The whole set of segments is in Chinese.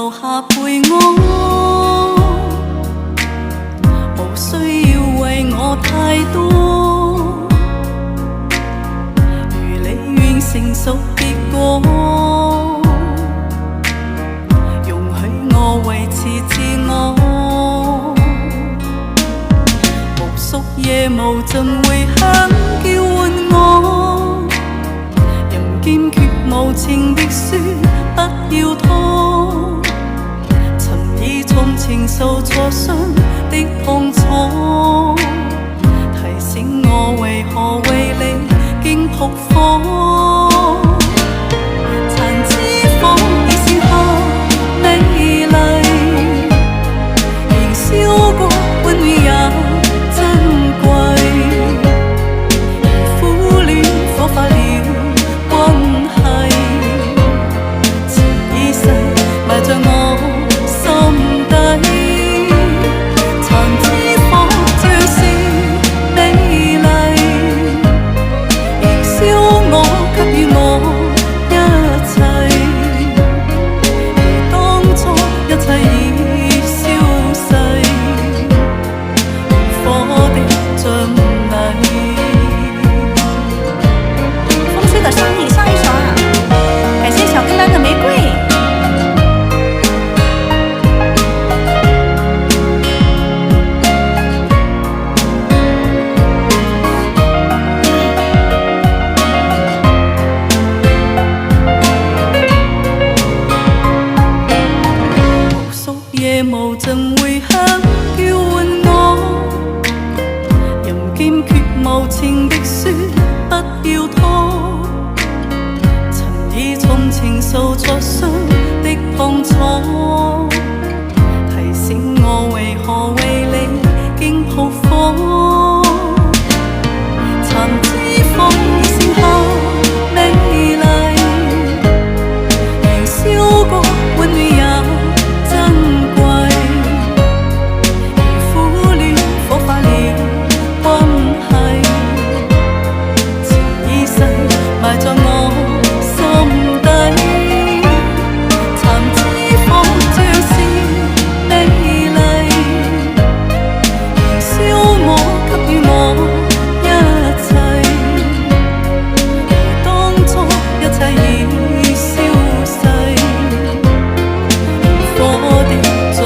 留下陪我，無需要為我太多。如你願成熟結果，容許我維持自我。無宿夜無盡迴響叫喚我，人堅決無情的說不要拖，曾以重情訴錯傷的痛楚，提醒我為何為你經撲火。殘脂肪已剩下美麗，燃燒過溫暖也珍貴，而苦戀火化了關係，潛意識埋在我心底。殘脂肪照樣是美麗，燃燒我給予我一切，而當初一切已消逝，如火的葬禮。风吹的沙粒上一首啊！感谢小黑兰的玫瑰。無數夜無盡迴響叫喚我，人堅決無情的說不要拖，曾以重情訴錯傷的痛楚，提醒我為何為你經撲火。殘脂肪已剩下美麗，燃燒過溫暖也珍貴，而苦戀火化了關係，潛意識埋在我心底。殘脂肪照樣是美麗，燃燒我給予我一切，而當初一切已消逝，如火的葬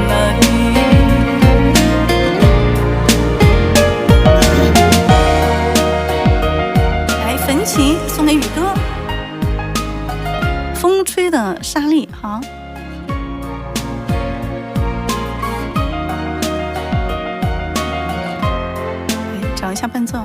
禮。来，汾琴送给宇哥。风吹的沙粒，好。来找一下伴奏。